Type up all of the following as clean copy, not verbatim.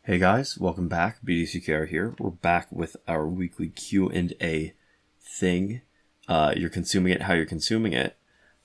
Hey guys, welcome back. BDCKR here. We're back with our weekly Q&A thing. You're consuming it how you're consuming it.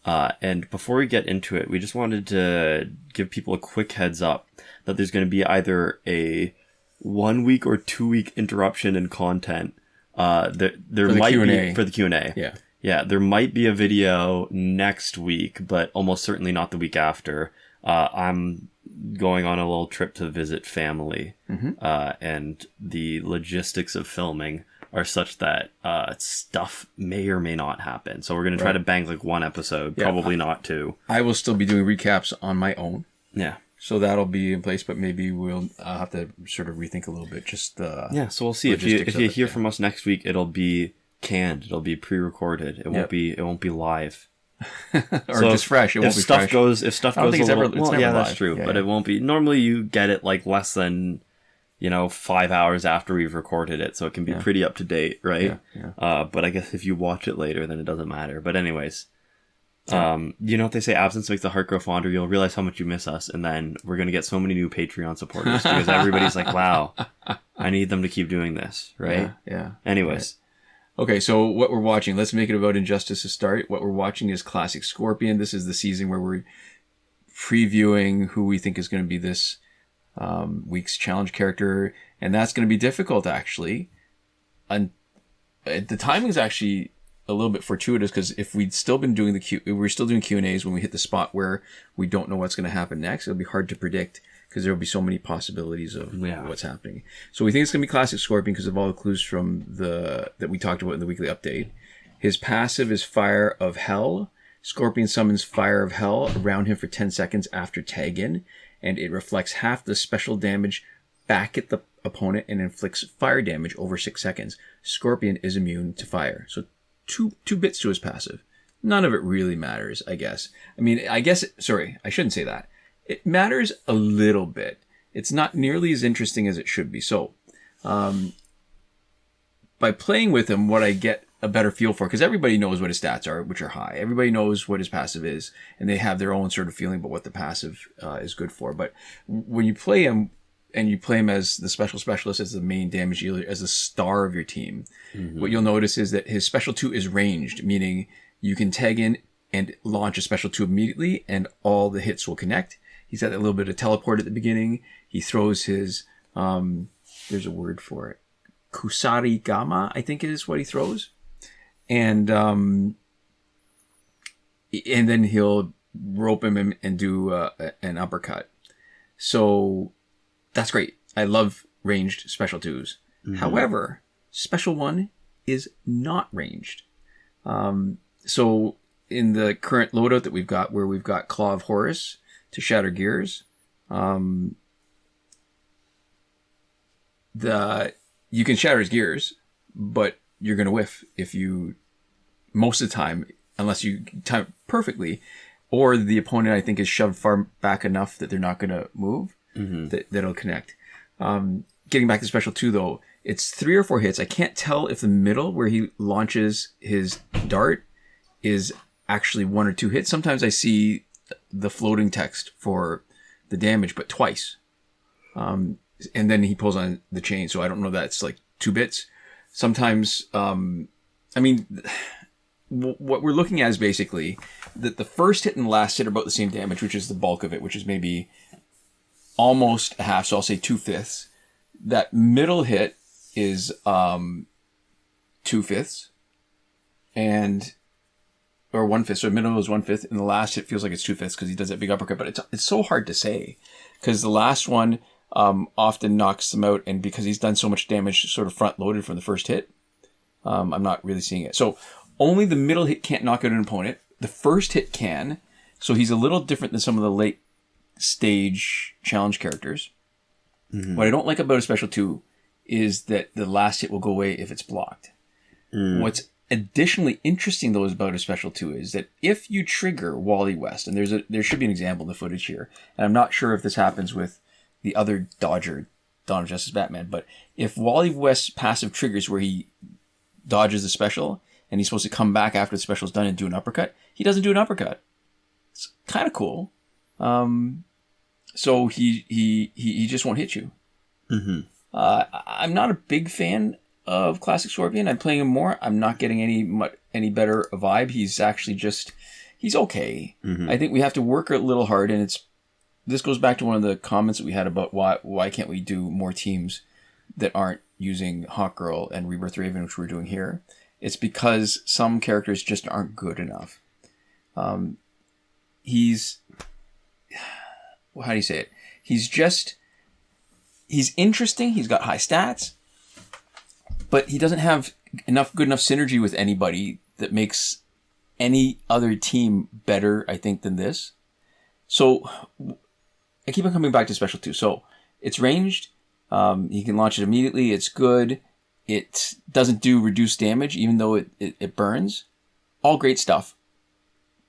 And before we get into it, we just wanted to give people a quick heads up that there's going to be either a 1 week or 2 week interruption in content. There might be for the Q&A. Yeah, there might be a video next week, but almost certainly not the week after. I'm going on a little trip to visit family, and the logistics of filming are such that stuff may or may not happen. So we're going to try to bang like one episode, probably not two. I will still be doing recaps on my own. Yeah. So that'll be in place, but maybe we'll have to sort of rethink a little bit. So we'll see. If you hear from us next week, it'll be canned. It'll be pre-recorded. It won't be live. Or so just fresh. It won't be fresh. If stuff goes a little... Well, yeah, that's true. But it won't be... Normally you get it like less than, 5 hours after we've recorded it. So it can be pretty up to date, right? Yeah. But I guess if you watch it later, then it doesn't matter. But anyways, you know what they say? Absence makes the heart grow fonder. You'll realize how much you miss us. And then we're going to get so many new Patreon supporters because everybody's like, wow, I need them to keep doing this, right? Yeah. Anyways. Right. Okay, so what we're watching, let's make it about Injustice to start. What we're watching is Classic Scorpion. This is the season where we're previewing who we think is going to be this week's challenge character. And that's going to be difficult, actually. And the timing is actually a little bit fortuitous because if we'd still been doing we're still doing Q&As when we hit the spot where we don't know what's going to happen next, it'll be hard to predict because there will be so many possibilities of what's happening. So we think it's going to be Classic Scorpion because of all the clues from that we talked about in the weekly update. His passive is Fire of Hell. Scorpion summons Fire of Hell around him for 10 seconds after tag in, and it reflects half the special damage back at the opponent and inflicts fire damage over 6 seconds. Scorpion is immune to fire. So two bits to his passive. None of it really matters, I guess. Sorry, I shouldn't say that. It matters a little bit. It's not nearly as interesting as it should be. So, by playing with him, what I get a better feel for, because everybody knows what his stats are, which are high. Everybody knows what his passive is, and they have their own sort of feeling about what the passive is good for. But when you play him, and you play him as the specialist, as the main damage dealer, as the star of your team, what you'll notice is that his special 2 is ranged, meaning you can tag in and launch a special 2 immediately, and all the hits will connect. He's got a little bit of teleport at the beginning. He throws his, there's a word for it, Kusari Gama, I think is what he throws. And then he'll rope him and do an uppercut. So that's great. I love ranged special 2s. However, special 1 is not ranged. So in the current loadout that we've got, where we've got Claw of Horus to shatter gears, you can shatter his gears, but you're going to whiff most of the time, unless you time it perfectly, or the opponent, I think, is shoved far back enough that they're not going to move, that'll connect. Getting back to special 2, though, it's 3 or 4 hits. I can't tell if the middle, where he launches his dart, is actually 1 or 2 hits. Sometimes I see the floating text for the damage, but twice. And then he pulls on the chain, so I don't know that it's like 2 bits. Sometimes, what we're looking at is basically that the first hit and the last hit are about the same damage, which is the bulk of it, which is maybe almost a half, so I'll say 2/5. That middle hit is 2/5, or 1/5. So middle is 1/5, and the last hit feels like it's 2/5 because he does that big uppercut. But it's so hard to say because the last one often knocks them out, and because he's done so much damage, sort of front loaded from the first hit, I'm not really seeing it. So only the middle hit can't knock out an opponent. The first hit can. So he's a little different than some of the late stage challenge characters. What I don't like about a special 2 is that the last hit will go away if it's blocked. What's additionally interesting, though, about a special 2 is that if you trigger Wally West, and there should be an example in the footage here, and I'm not sure if this happens with the other Dodger, Dawn of Justice Batman, but if Wally West's passive triggers where he dodges the special, and he's supposed to come back after the special's done and do an uppercut, he doesn't do an uppercut. It's kind of cool. So he just won't hit you. I'm not a big fan of Classic Scorpion. I'm playing him more. I'm not getting any better vibe. He's actually he's okay. I think we have to work a little hard, and this goes back to one of the comments that we had about why can't we do more teams that aren't using Hawkgirl and Rebirth Raven, which we're doing here. It's because some characters just aren't good enough. He's... How do you say it? He's interesting. He's got high stats. But he doesn't have good enough synergy with anybody that makes any other team better, I think, than this. So, I keep on coming back to Special 2. So, it's ranged. He can launch it immediately. It's good. It doesn't do reduced damage, even though it burns. All great stuff.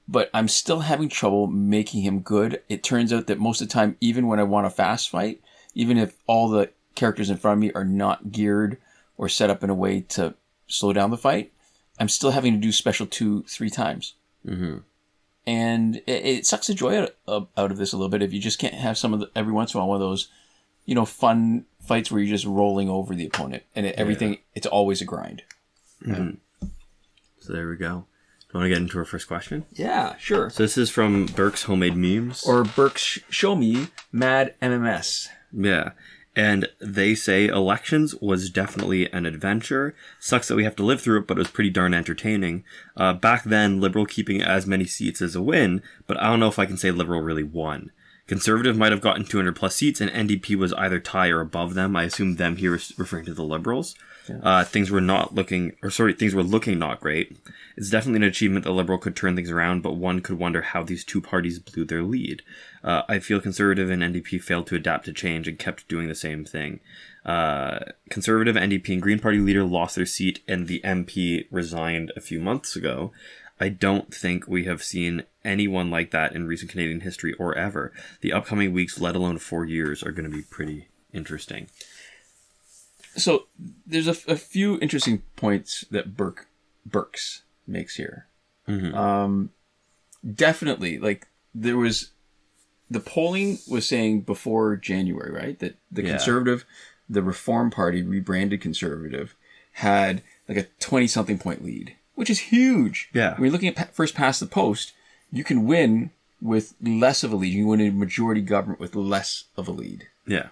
But I'm still having trouble making him good. It turns out that most of the time, even when I want a fast fight, even if all the characters in front of me are not geared or set up in a way to slow down the fight, I'm still having to do Special 2 3 times. And it sucks the joy out of this a little bit if you just can't have every once in a while, one of those, fun fights where you're just rolling over the opponent and it's always a grind. So there we go. Do you want to get into our first question? Yeah, sure. So this is from Burke's Homemade Memes. Or Burke's Show Me Mad MMS. Yeah. And they say elections was definitely an adventure. Sucks that we have to live through it, but it was pretty darn entertaining. Back then, Liberal keeping as many seats as a win, but I don't know if I can say Liberal really won. Conservative might have gotten 200 plus seats, and NDP was either tie or above them. I assume them here is referring to the Liberals. Yeah. Things were looking not great. It's definitely an achievement that Liberal could turn things around, but one could wonder how these two parties blew their lead. I feel Conservative and NDP failed to adapt to change and kept doing the same thing. Conservative, NDP, and Green Party leader lost their seat, and the MP resigned a few months ago. I don't think we have seen anyone like that in recent Canadian history or ever. The upcoming weeks, let alone 4 years, are going to be pretty interesting. So there's a few interesting points that Burks makes here. Definitely, there was the polling was saying before January, right, that the Conservative, the Reform Party, rebranded Conservative, had like a 20-something point lead, which is huge. Yeah. When you're looking at first past the post, you can win with less of a lead. You can win a majority government with less of a lead. Yeah.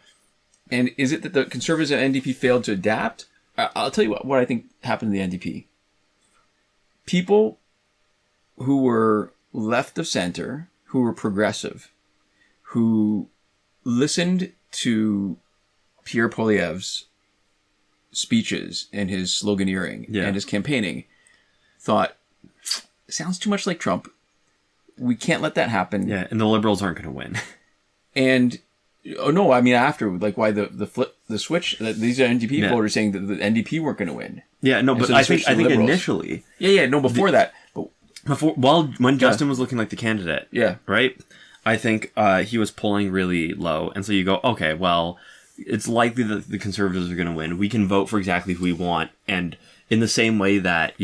And is it that the Conservatives and NDP failed to adapt? I'll tell you what I think happened to the NDP. People who were left of center, who were progressive, who listened to Pierre Poilievre's speeches and his sloganeering and his campaigning, thought, sounds too much like Trump. We can't let that happen. Yeah, and the Liberals aren't going to win. And after, why the switch, these are NDP voters saying that the NDP weren't going to win. Yeah, no, but I think initially. Before that. When Justin was looking like the candidate. Yeah. Right? I think he was polling really low. And so you go, okay, well, it's likely that the Conservatives are going to win. We can vote for exactly who we want. And in the same way that,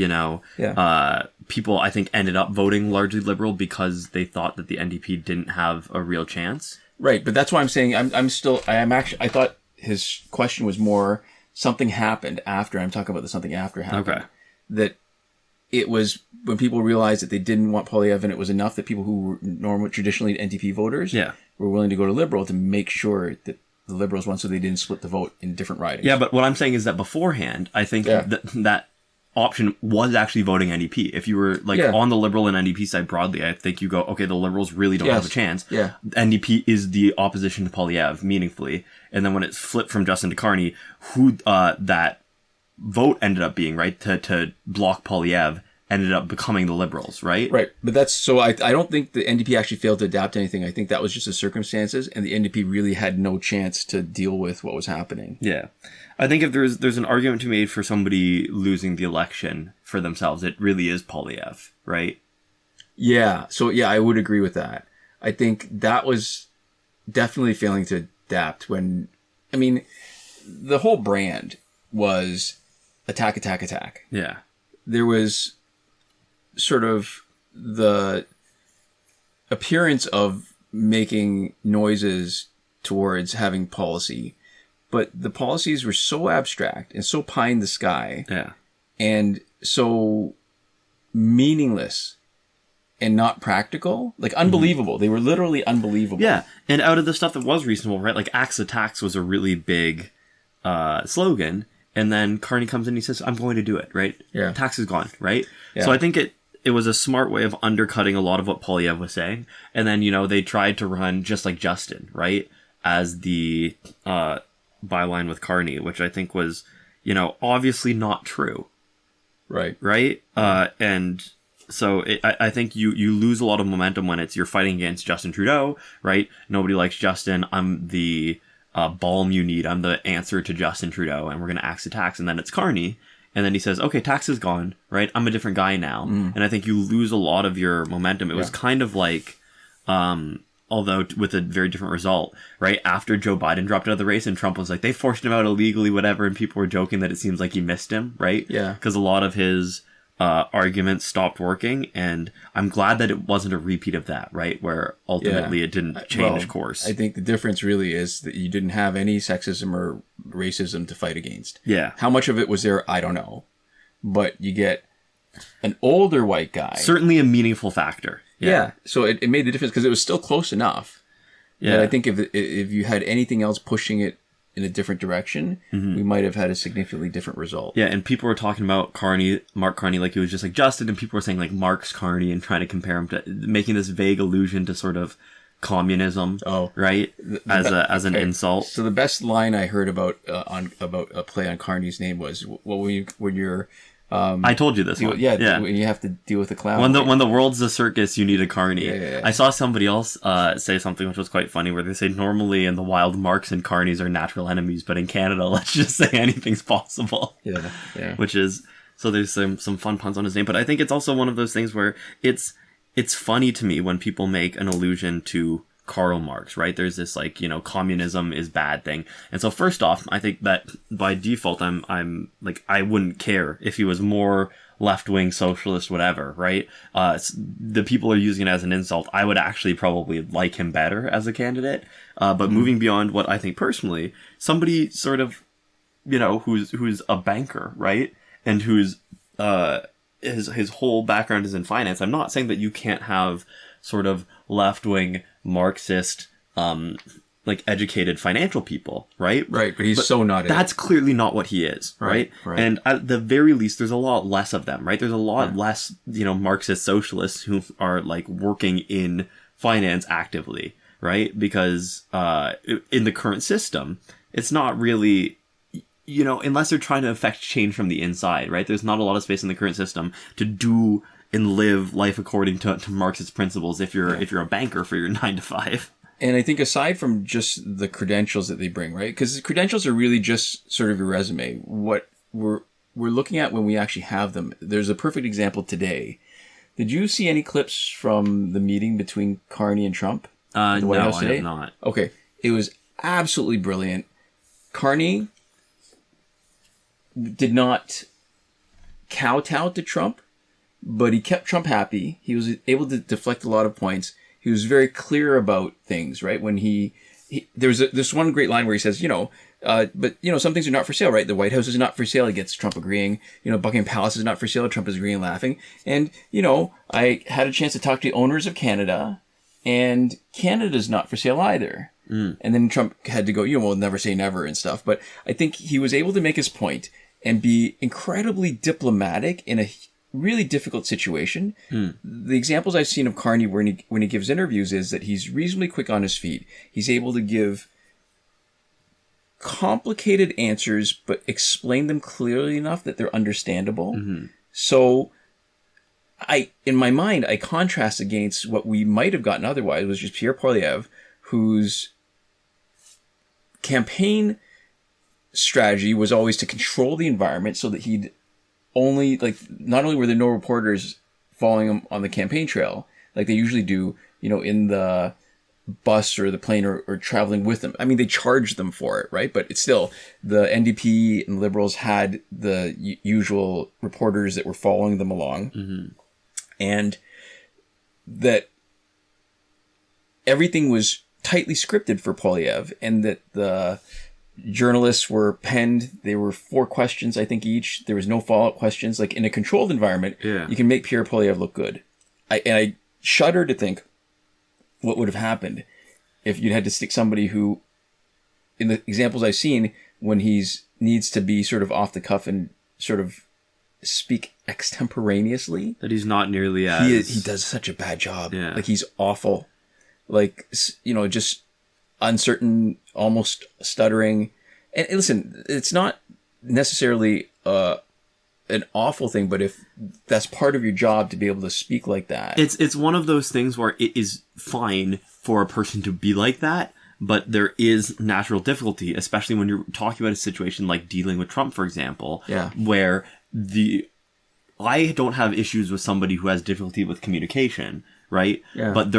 people, I think, ended up voting largely Liberal because they thought that the NDP didn't have a real chance. Right, but that's why I'm saying I thought his question was more something happened after. I'm talking about the something after happened. Okay. That it was when people realized that they didn't want Poilievre, and it was enough that people who were traditionally NDP voters were willing to go to Liberal to make sure that the Liberals won, so they didn't split the vote in different ridings. Yeah, but what I'm saying is that beforehand, I think that option was actually voting NDP. If you were on the Liberal and NDP side broadly, I think you go, okay, the Liberals really don't have a chance. Yeah. NDP is the opposition to Poilievre meaningfully. And then when it's flipped from Justin to Carney, who that vote ended up being, right, to block Poilievre ended up becoming the Liberals, right? Right. But that's so I don't think the NDP actually failed to adapt to anything. I think that was just the circumstances, and the NDP really had no chance to deal with what was happening. Yeah. I think if there's an argument to be made for somebody losing the election for themselves, it really is Poilievre, right? Yeah. So I would agree with that. I think that was definitely failing to adapt when, the whole brand was attack, attack, attack. Yeah. There was sort of the appearance of making noises towards having policy, but the policies were so abstract and so pie in the sky Yeah. and so meaningless and not practical, like unbelievable. They were literally unbelievable. Yeah. And out of the stuff that was reasonable, right? Like axe the tax was a really big slogan. And then Carney comes in and he says, I'm going to do it, right? Yeah. Tax is gone, right? Yeah. So I think it was a smart way of undercutting a lot of what Polyev was saying. And then, they tried to run just like Justin, right? As the byline with Carney, which I think was, obviously not true. Right. Right? And so I think you lose a lot of momentum when you're fighting against Justin Trudeau, right? Nobody likes Justin. I'm the balm you need. I'm the answer to Justin Trudeau, and we're going to axe the tax. And then it's Carney. And then he says, okay, tax is gone, right? I'm a different guy now. And I think you lose a lot of your momentum. It was kind of like, although with a very different result, right? After Joe Biden dropped out of the race and Trump was like, they forced him out illegally, whatever. And people were joking that it seems like he missed him, right? Yeah. Because a lot of his arguments stopped working. And I'm glad that it wasn't a repeat of that, right? Where ultimately it didn't change course. I think the difference really is that you didn't have any sexism or racism to fight against. Yeah. How much of it was there? I don't know. But you get an older white guy. Certainly a meaningful factor. Yeah. So it made the difference because it was still close enough. Yeah. That I think if you had anything else pushing it in a different direction, we might have had a significantly different result. Yeah, and people were talking about Mark Carney, like he was just like Justin, and people were saying like Mark's Carney and trying to compare him to, making this vague allusion to sort of communism, right? As an insult. So the best line I heard about a play on Carney's name was, well, when you're I told you this one. Yeah, when you have to deal with a clown. When the world's a circus, you need a Carney. Yeah. I saw somebody else say something which was quite funny, where they say normally in the wild, Marks and Carneys are natural enemies, but in Canada, let's just say anything's possible. Yeah. Which is, so there's some fun puns on his name, but I think it's also one of those things where it's funny to me when people make an allusion to Karl Marx, right? There's this like, communism is bad thing. And so first off, I think that by default, I'm like, I wouldn't care if he was more left-wing socialist, whatever, right? The people are using it as an insult. I would actually probably like him better as a candidate. But moving beyond what I think personally, somebody sort of, who's a banker, right? And who's, his whole background is in finance. I'm not saying that you can't have sort of left-wing Marxist, like educated financial people, right? Right, but he's so not. That's clearly not what he is, right? And at the very least, there's a lot less of them, right? There's a lot less, Marxist socialists who are like working in finance actively, right? Because in the current system, it's not really, unless they're trying to affect change from the inside, right? There's not a lot of space in the current system to do and live life according to Marxist principles if you're a banker for your 9 to 5. And I think aside from just the credentials that they bring, right? Because the credentials are really just sort of your resume. What we're looking at when we actually have them. There's a perfect example today. Did you see any clips from the meeting between Carney and Trump at the White House today? I have not. Okay. It was absolutely brilliant. Carney did not kowtow to Trump, but he kept Trump happy. He was able to deflect a lot of points. He was very clear about things, right? When there was this one great line where he says, but some things are not for sale, right? The White House is not for sale. He gets Trump agreeing. Buckingham Palace is not for sale. Trump is agreeing and laughing. And, I had a chance to talk to owners of Canada, and Canada's not for sale either. And then Trump had to go, we'll never say never and stuff. But I think he was able to make his point and be incredibly diplomatic in a really difficult situation. The examples I've seen of Carney when he gives interviews is that he's reasonably quick on his feet. He's able to give complicated answers, but explain them clearly enough that they're understandable. So in my mind, I contrast against what we might have gotten otherwise, was just Pierre Poilievre, whose campaign strategy was always to control the environment so that he'd only, not only were there no reporters following him on the campaign trail, like they usually do, in the bus or the plane or traveling with them. I mean, they charged them for it, right? But it's still, the NDP and Liberals had the usual reporters that were following them along. And that everything was tightly scripted for Poilievre, and that journalists were penned. There were 4 questions, I think, each. There was no follow-up questions. Like in a controlled environment, you can make Pierre Poilievre look good. I shudder to think what would have happened if you'd had to stick somebody who, in the examples I've seen, when he's needs to be sort of off the cuff and sort of speak extemporaneously, that he's not nearly as... He does such a bad job. Yeah. Like he's awful. Like, you know, just uncertain, almost stuttering. And listen, it's not necessarily an awful thing, but if that's part of your job to be able to speak like that. It's one of those things where it is fine for a person to be like that, but there is natural difficulty, especially when you're talking about a situation like dealing with Trump, for example, where I don't have issues with somebody who has difficulty with communication, right? Yeah. But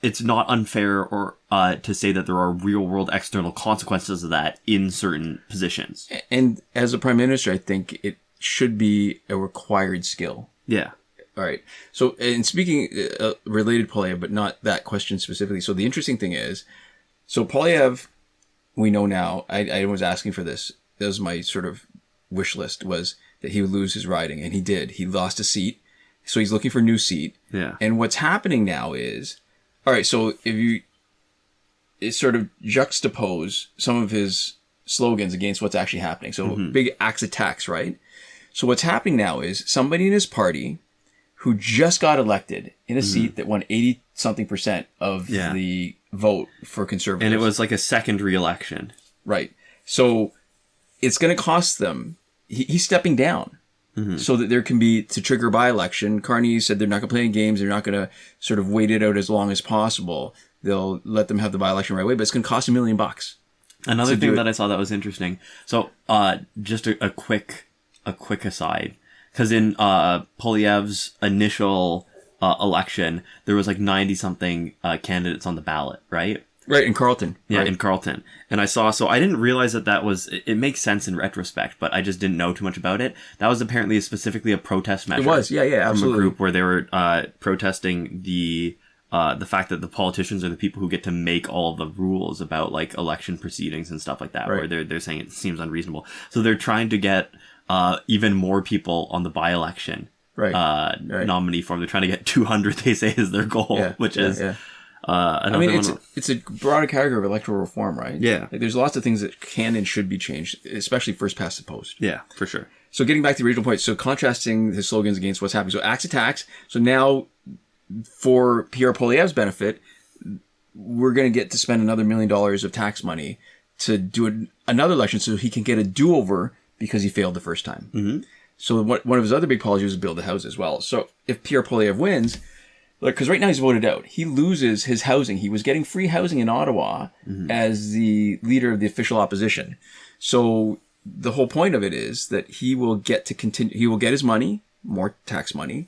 it's not unfair or to say that there are real world external consequences of that in certain positions. And as a prime minister, I think it should be a required skill. Yeah. All right. So, and speaking related Poilievre, but not that question specifically. So the interesting thing is, so Poilievre, we know now, I was asking for this. That was my sort of wish list, was that he would lose his riding. And he did. He lost a seat. So he's looking for a new seat. Yeah. And what's happening now is, all right, so if you sort of juxtapose some of his slogans against what's actually happening. So big axe attacks, right? So what's happening now is somebody in his party who just got elected in a seat that won 80-something% of the vote for Conservatives. And it was like a second re-election. Right. So it's going to cost them. He's stepping down so that there can be, to trigger a by-election. Carney said they're not going to play any games. They're not going to sort of wait it out as long as possible. They'll let them have the by-election right away, but it's going to cost $1 million. Another thing that I saw that was interesting. So just a quick aside. Because in Poilievre's initial election, there was like 90-something candidates on the ballot, right? Right, in Carleton. Yeah, right. In Carleton. And so I didn't realize that was, it makes sense in retrospect, but I just didn't know too much about it. That was apparently specifically a protest measure. It was, yeah, absolutely. From a group where they were protesting the fact that the politicians are the people who get to make all the rules about like election proceedings and stuff like that, where they're saying it seems unreasonable. So they're trying to get even more people on the by-election nominee form. They're trying to get 200, they say, is their goal, which is... I mean, it's a broader category of electoral reform, right? Yeah. Like, there's lots of things that can and should be changed, especially first past the post. Yeah, for sure. So getting back to the original point, so contrasting his slogans against what's happening. So axe attacks. So now, for Pierre Poilievre's benefit, we're going to get to spend another $1 million of tax money to do another election so he can get a do-over because he failed the first time. Mm-hmm. So one of his other big policies is build a house as well. So if Pierre Poilievre wins... Because right now he's voted out. He loses his housing. He was getting free housing in Ottawa as the leader of the official opposition. So the whole point of it is that he will get to continue. He will get his money, more tax money,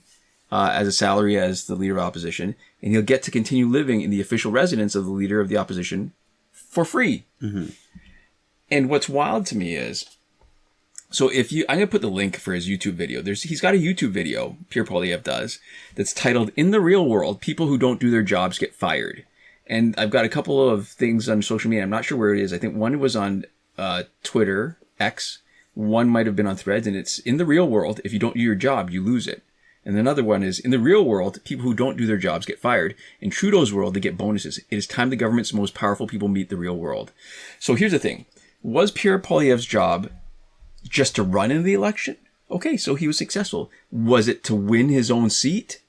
as a salary as the leader of opposition, and he'll get to continue living in the official residence of the leader of the opposition for free. Mm-hmm. And what's wild to me is, so I'm going to put the link for his YouTube video. He's got a YouTube video, Pierre Poilievre does, that's titled, "In the Real World, People Who Don't Do Their Jobs Get Fired." And I've got a couple of things on social media. I'm not sure where it is. I think one was on Twitter, X. One might have been on Threads. And it's, "In the real world, if you don't do your job, you lose it." And another one is, "In the real world, people who don't do their jobs get fired. In Trudeau's world, they get bonuses. It is time the government's most powerful people meet the real world." So here's the thing. Was Pierre Poilievre's job just to run in the election? Okay, so he was successful. Was it to win his own seat?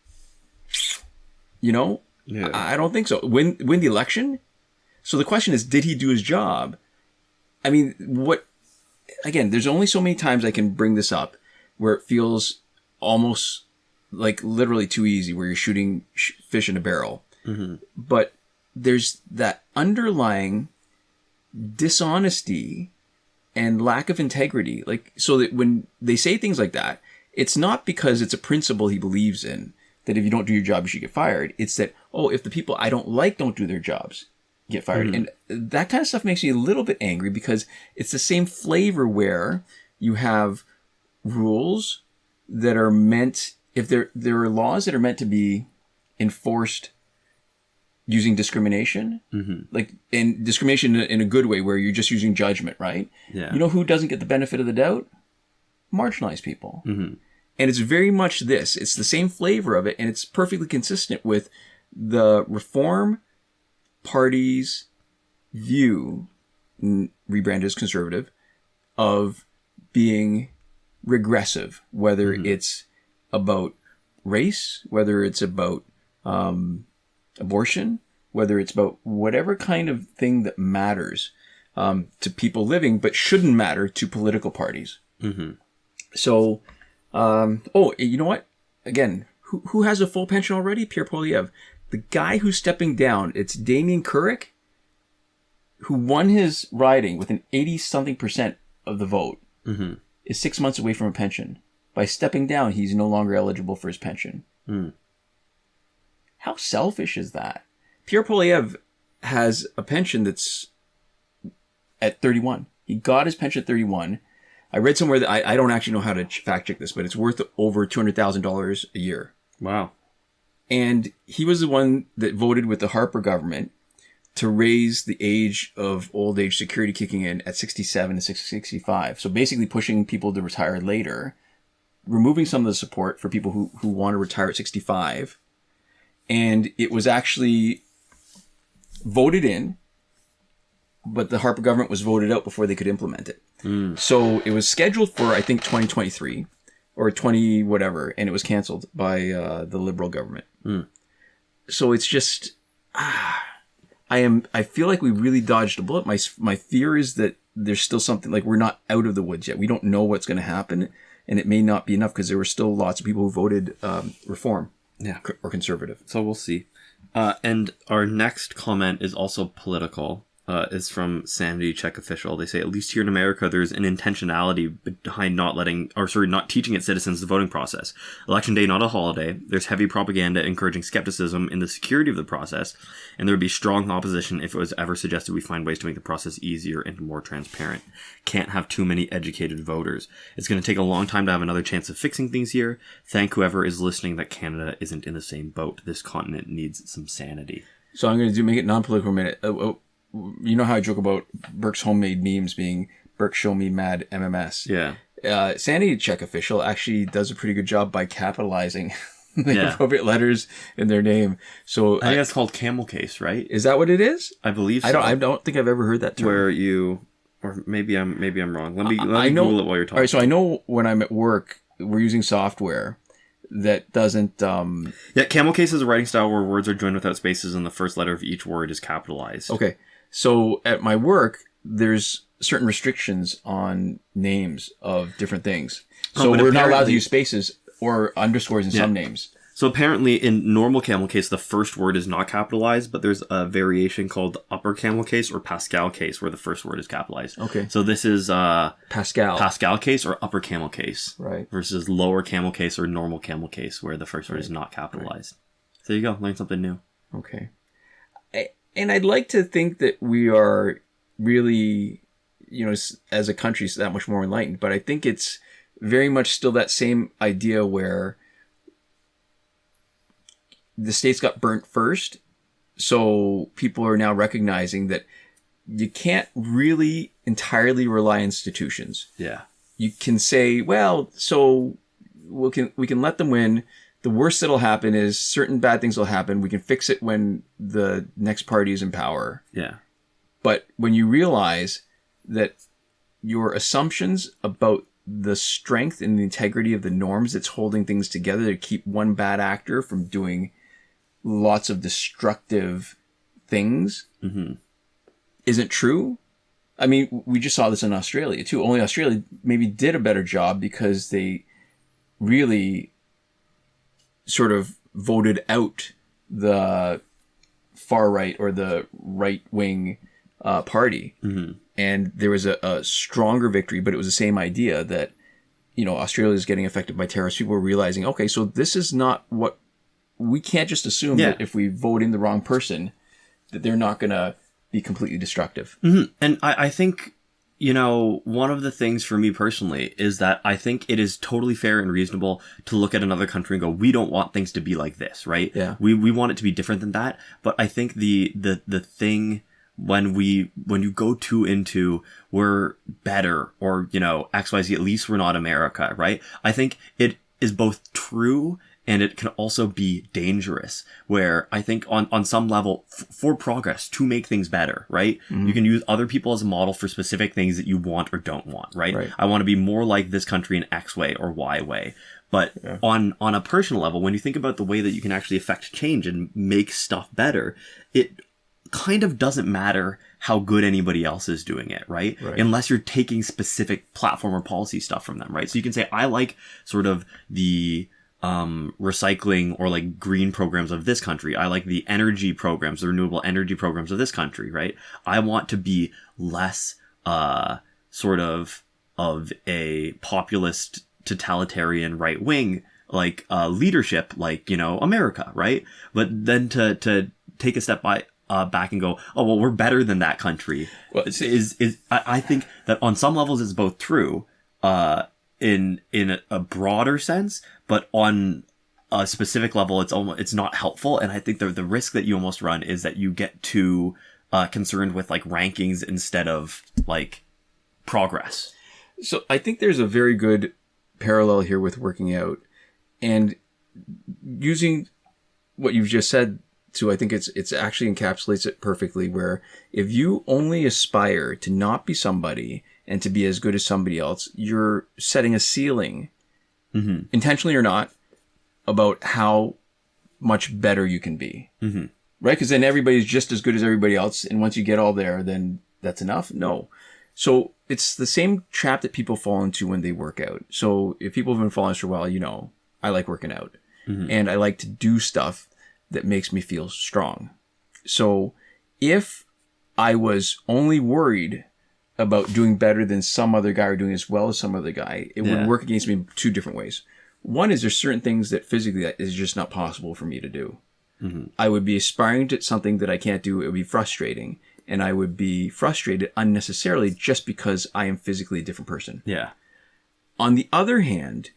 Yeah. I don't think so. Win the election? So the question is, did he do his job? I mean, again, there's only so many times I can bring this up where it feels almost like literally too easy, where you're shooting fish in a barrel. Mm-hmm. But there's that underlying dishonesty and lack of integrity. Like, so that when they say things like that, it's not because it's a principle he believes in, that if you don't do your job, you should get fired. It's that, if the people I don't like don't do their jobs, get fired. Mm-hmm. And that kind of stuff makes me a little bit angry, because it's the same flavor where you have rules that are meant, if there are laws that are meant to be enforced using discrimination, like in discrimination in a good way, where you're just using judgment, right? Yeah. You know who doesn't get the benefit of the doubt? Marginalized people. And it's very much this. It's the same flavor of it, and it's perfectly consistent with the Reform Party's view, rebranded as conservative, of being regressive, whether it's about race, whether it's about abortion, whether it's about whatever kind of thing that matters to people living, but shouldn't matter to political parties. So, you know what? Again, who has a full pension already? Pierre Poilievre. The guy who's stepping down, it's Damien Couric, who won his riding with an 80-something% of the vote, is 6 months away from a pension. By stepping down, he's no longer eligible for his pension. How selfish is that? Pierre Poilievre has a pension that's at 31. He got his pension at 31. I read somewhere that I don't actually know how to fact check this, but it's worth over $200,000 a year. Wow. And he was the one that voted with the Harper government to raise the age of old age security kicking in at 67 to 65. So basically pushing people to retire later, removing some of the support for people who want to retire at 65. And it was actually voted in, but the Harper government was voted out before they could implement it. So it was scheduled for, I think, 2023 or 20 whatever, and it was canceled by the Liberal government. So it's just, I feel like we really dodged a bullet. My fear is that there's still something, like we're not out of the woods yet. We don't know what's going to happen, and it may not be enough because there were still lots of people who voted reform. Or conservative. So we'll see. And our next comment is also political. Is from Sanity Check Official. They say, at least here in America, there's an intentionality behind not teaching its citizens the voting process. Election day, not a holiday. There's heavy propaganda encouraging skepticism in the security of the process, and there would be strong opposition if it was ever suggested we find ways to make the process easier and more transparent. Can't have too many educated voters. It's going to take a long time to have another chance of fixing things here. Thank whoever is listening that Canada isn't in the same boat. This continent needs some sanity. So I'm going to make it non-political for a minute. You know how I joke about Burke's homemade memes being Burke show me mad MMS. Yeah. Sanity Check Official actually does a pretty good job by capitalizing the appropriate letters in their name. So I think that's called camel case, right? Is that what it is? I believe so. I don't think I've ever heard that term. Where you, or maybe I'm wrong. Let me Google it while you're talking. All right, so I know when I'm at work, we're using software that doesn't... camel case is a writing style where words are joined without spaces and the first letter of each word is capitalized. Okay. So at my work, there's certain restrictions on names of different things. So we're not allowed to use spaces or underscores in some names. So apparently in normal camel case, the first word is not capitalized, but there's a variation called upper camel case or Pascal case where the first word is capitalized. Okay. So this is Pascal case or upper camel case. Right. Versus lower camel case or normal camel case where the first word is not capitalized. Right. So there you go. Learn something new. Okay. And I'd like to think that we are really, as a country, that much more enlightened. But I think it's very much still that same idea where the states got burnt first. So people are now recognizing that you can't really entirely rely on institutions. Yeah. You can say, well, so we can let them win. The worst that'll happen is certain bad things will happen. We can fix it when the next party is in power. Yeah. But when you realize that your assumptions about the strength and the integrity of the norms that's holding things together to keep one bad actor from doing lots of destructive things isn't true. I mean, we just saw this in Australia too. Only Australia maybe did a better job because they really sort of voted out the far right or the right wing party. And there was a stronger victory, but it was the same idea that, Australia is getting affected by terrorists. People were realizing, okay, so this is not what we can't just assume that if we vote in the wrong person, that they're not going to be completely destructive. And I think, one of the things for me personally is that I think it is totally fair and reasonable to look at another country and go, we don't want things to be like this, right? Yeah. We want it to be different than that. But I think the thing when you go too into we're better or, XYZ, at least we're not America, right? I think it is both true and it can also be dangerous, where I think on some level for progress to make things better, right? Mm-hmm. You can use other people as a model for specific things that you want or don't want, right? I want to be more like this country in X way or Y way. But on a personal level, when you think about the way that you can actually affect change and make stuff better, it kind of doesn't matter how good anybody else is doing it, right? Unless you're taking specific platform or policy stuff from them, right? So you can say, I like sort of the recycling or like green programs of this country. I like the energy programs, the renewable energy programs of this country, right? I want to be less sort of a populist totalitarian right wing like leadership like America, right? But then to take a step back and go, oh well, we're better than that country. Well, I think that on some levels it's both true in a broader sense, but on a specific level it's not helpful. And I think the risk that you almost run is that you get too concerned with like rankings instead of like progress. So I think there's a very good parallel here with working out and using what you've just said. So I think it's actually encapsulates it perfectly, where if you only aspire to not be somebody and to be as good as somebody else, you're setting a ceiling, intentionally or not, about how much better you can be. Mm-hmm. Right? Because then everybody's just as good as everybody else. And once you get all there, then that's enough? No. So it's the same trap that people fall into when they work out. So if people have been following us for a while, I like working out. Mm-hmm. And I like to do stuff that makes me feel strong. So if I was only worried about doing better than some other guy or doing as well as some other guy, it would work against me in two different ways. One is there's certain things that physically that is just not possible for me to do. Mm-hmm. I would be aspiring to something that I can't do. It would be frustrating. And I would be frustrated unnecessarily just because I am physically a different person. Yeah. On the other hand,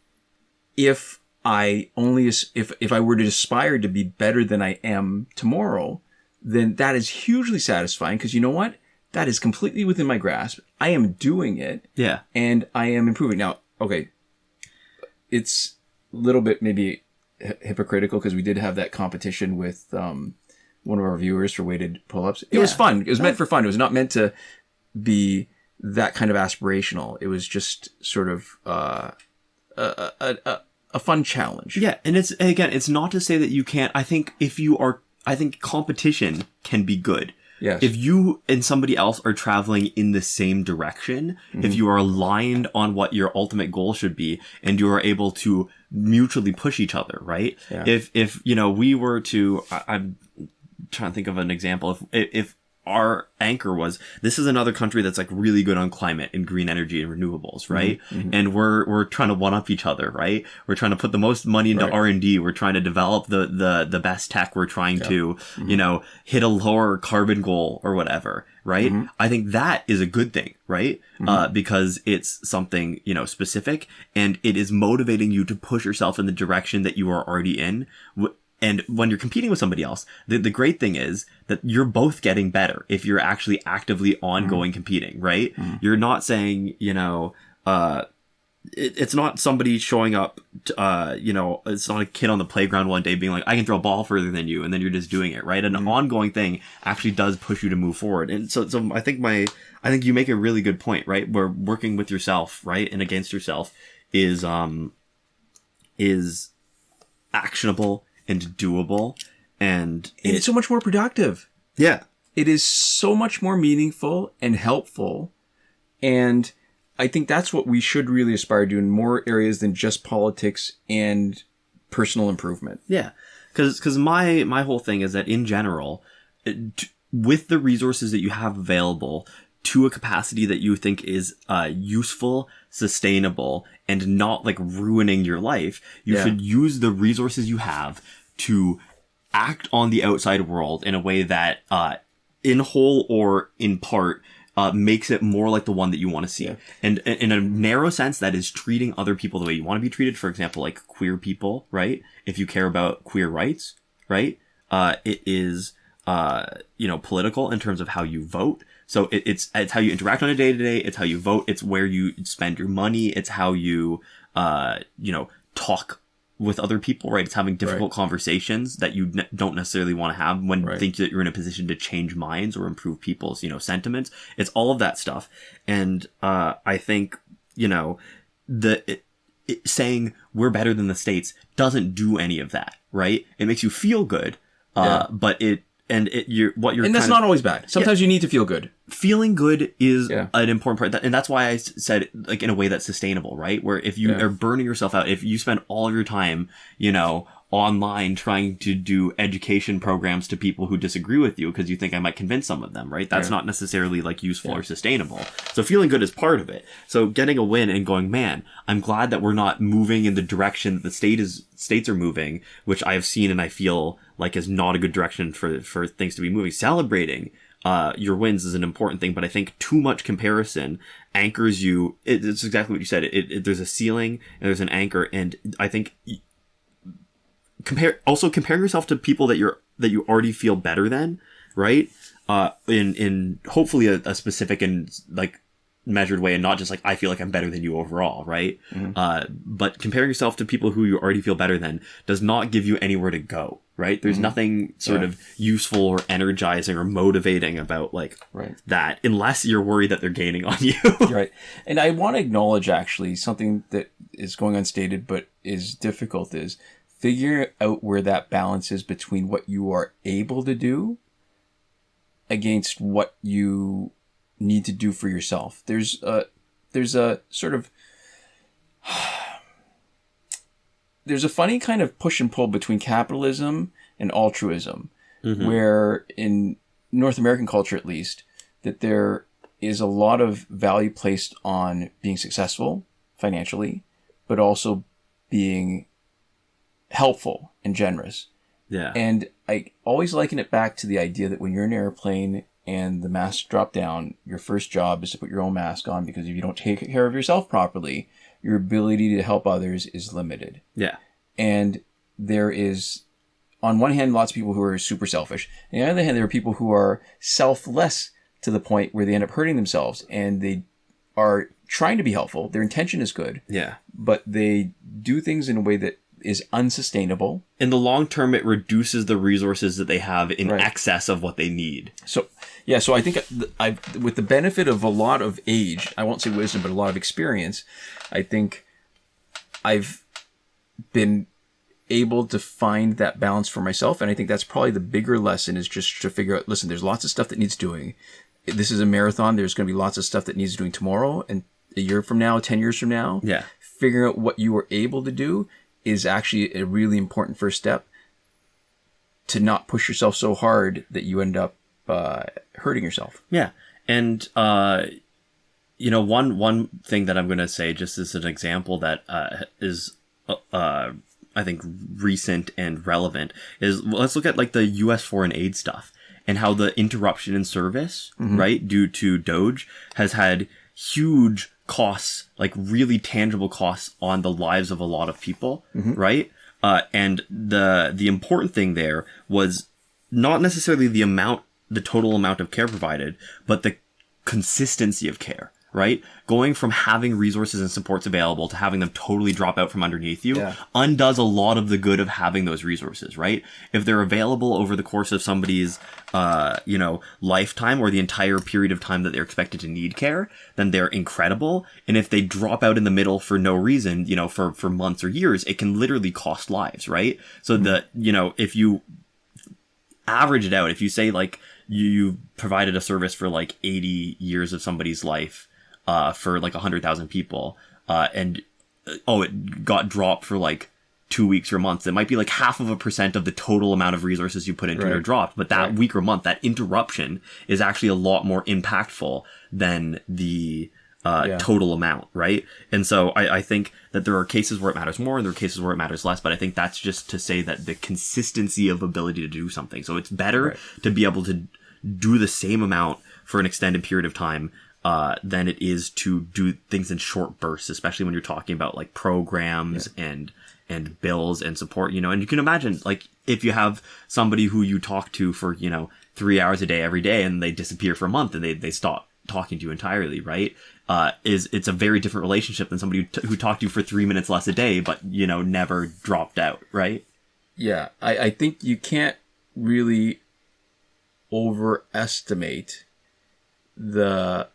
if I were to aspire to be better than I am tomorrow, then that is hugely satisfying because you know what? That is completely within my grasp. I am doing it. Yeah. And I am improving. Now, okay, it's a little bit maybe hypocritical because we did have that competition with one of our viewers for weighted pull-ups. It was fun. It was meant for fun. It was not meant to be that kind of aspirational. It was just sort of a fun challenge. Yeah, and it's not to say that you can't. I think competition can be good. Yes. If you and somebody else are traveling in the same direction, if you are aligned on what your ultimate goal should be, and you are able to mutually push each other, right? Yeah. If we were to, I'm trying to think of an example. If our anchor was, this is another country that's like really good on climate and green energy and renewables, right? Mm-hmm. And we're trying to one up each other, right? We're trying to put the most money into R&D. We're trying to develop the best tech. We're trying to, hit a lower carbon goal or whatever, right? Mm-hmm. I think that is a good thing, right? Mm-hmm. Because it's something, specific, and it is motivating you to push yourself in the direction that you are already in. And when you're competing with somebody else, the great thing is that you're both getting better if you're actually actively ongoing competing, right? Mm. You're not saying, it's not somebody showing up, it's not a kid on the playground one day being like, I can throw a ball further than you, and then you're just doing it, right? An ongoing thing actually does push you to move forward. And so I think you make a really good point, right? Where working with yourself, right, and against yourself is actionable and doable, and it's so much more productive. Yeah. It is so much more meaningful and helpful. And I think that's what we should really aspire to do in more areas than just politics and personal improvement. Yeah. Because my whole thing is that in general, with the resources that you have available to a capacity that you think is useful, sustainable, and not like ruining your life, you should use the resources you have to act on the outside world in a way that in whole or in part makes it more like the one that you want to see. And in a narrow sense, that is treating other people the way you want to be treated. For example, like queer people, right? If you care about queer rights, right? It is, political in terms of how you vote. So it's how you interact on a day-to-day. It's how you vote. It's where you spend your money. It's how you, talk with other people, right? It's having difficult conversations that you don't necessarily want to have when you think that you're in a position to change minds or improve people's, sentiments. It's all of that stuff. And, I think, saying we're better than the States doesn't do any of that, right? It makes you feel good. But and that's not always bad. Sometimes you need to feel good. Feeling good is an important part. And that's why I said, like, in a way that's sustainable, right? Where if you are burning yourself out, if you spend all of your time, online trying to do education programs to people who disagree with you because you think I might convince some of them, right? That's not necessarily like useful or sustainable. So feeling good is part of it. So getting a win and going, man, I'm glad that we're not moving in the direction that the states are moving, which I have seen and I feel like is not a good direction for things to be moving. Celebrating your wins is an important thing, but I think too much comparison anchors you. It's exactly what you said. There's a ceiling and there's an anchor, and I think comparing yourself to people that you already feel better than, right? In hopefully a specific and like measured way, and not just like I feel like I'm better than you overall, right? But comparing yourself to people who you already feel better than does not give you anywhere to go, right? There's nothing sort of useful or energizing or motivating about like that, unless you're worried that they're gaining on you. Right. And I want to acknowledge actually something that is going unstated but is difficult is figure out where that balance is between what you are able to do against what you need to do for yourself. There's a sort of there's a funny kind of push and pull between capitalism and altruism, where in North American culture, at least, that there is a lot of value placed on being successful financially, but also being helpful and generous. Yeah. And I always liken it back to the idea that when you're in an airplane and the masks drop down, your first job is to put your own mask on, because if you don't take care of yourself properly, your ability to help others is limited. Yeah. And there is, on one hand, lots of people who are super selfish. On the other hand, there are people who are selfless to the point where they end up hurting themselves, and they are trying to be helpful. Their intention is good. Yeah. But they do things in a way that is unsustainable. In the long term, it reduces the resources that they have in excess of what they need. So I think with the benefit of a lot of age, I won't say wisdom, but a lot of experience, I think I've been able to find that balance for myself. And I think that's probably the bigger lesson, is just to figure out, listen, there's lots of stuff that needs doing. This is a marathon. There's going to be lots of stuff that needs doing tomorrow and a year from now, 10 years from now. Yeah. Figuring out what you are able to do is actually a really important first step to not push yourself so hard that you end up hurting yourself. Yeah. And, one thing that I'm going to say, just as an example that is, I think, recent and relevant, is let's look at like the U.S. foreign aid stuff and how the interruption in service, right, due to Doge has had huge costs, like really tangible costs on the lives of a lot of people, right? And the important thing there was not necessarily the total amount of care provided, but the consistency of care, right? Going from having resources and supports available to having them totally drop out from underneath you undoes a lot of the good of having those resources, right? If they're available over the course of somebody's, lifetime or the entire period of time that they're expected to need care, then they're incredible. And if they drop out in the middle for no reason, for months or years, it can literally cost lives, right? So if you average it out, if you say like you provided a service for like 80 years of somebody's life, for like 100,000 people, and it got dropped for like 2 weeks or months, it might be like 0.5% of the total amount of resources you put into it are dropped. But that week or month, that interruption is actually a lot more impactful than the total amount, right? And so I think that there are cases where it matters more and there are cases where it matters less, but I think that's just to say that the consistency of ability to do something. So it's better to be able to do the same amount for an extended period of time than it is to do things in short bursts, especially when you're talking about like programs and bills and support, and you can imagine like if you have somebody who you talk to for, 3 hours a day every day and they disappear for a month and they stop talking to you entirely, right? It's a very different relationship than somebody who talked to you for 3 minutes less a day, but, never dropped out, right? Yeah. I think you can't really overestimate the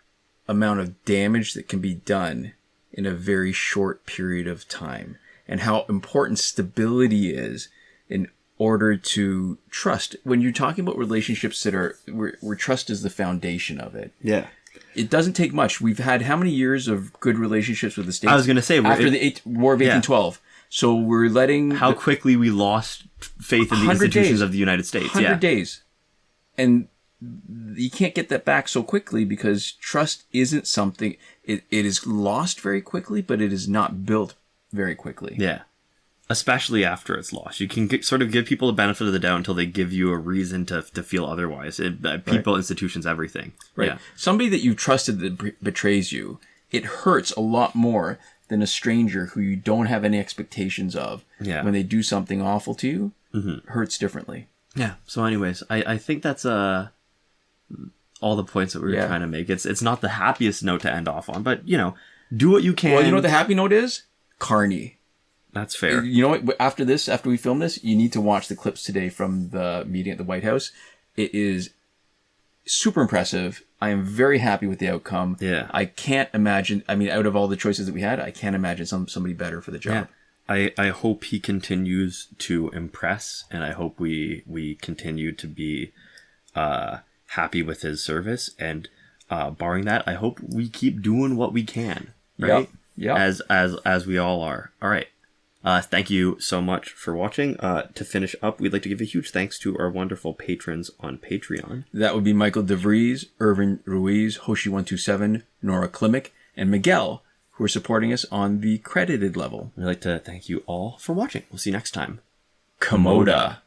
amount of damage that can be done in a very short period of time, and how important stability is in order to trust. When you're talking about relationships that are where trust is the foundation of it. Yeah. It doesn't take much. We've had how many years of good relationships with the States? I was going to say after the War of 1812. So we're letting how quickly we lost faith in the institutions of the United States. 100 days. And you can't get that back so quickly because trust isn't something, it is lost very quickly, but it is not built very quickly. Yeah. Especially after it's lost. You can sort of give people the benefit of the doubt until they give you a reason to feel otherwise. People, institutions, everything. Right. Yeah. Somebody that you've trusted that betrays you, it hurts a lot more than a stranger who you don't have any expectations of. Yeah. When they do something awful to you, hurts differently. Yeah. So anyways, I think that's all the points that we were trying to make. It's not the happiest note to end off on, but, do what you can. Well, you know what the happy note is? Carney. That's fair. You know what? After we film this, you need to watch the clips today from the meeting at the White House. It is super impressive. I am very happy with the outcome. Yeah. I can't imagine, out of all the choices that we had, I can't imagine somebody better for the job. Yeah. I hope he continues to impress, and I hope we continue to be happy with his service. And barring that, I hope we keep doing what we can. Right? Yeah. As we all are. All right. Thank you so much for watching. To finish up, we'd like to give a huge thanks to our wonderful patrons on Patreon. That would be Michael Devries, Irvin Ruiz, Hoshi127, Nora Klimek, and Miguel, who are supporting us on the credited level. We'd like to thank you all for watching. We'll see you next time. Komoda.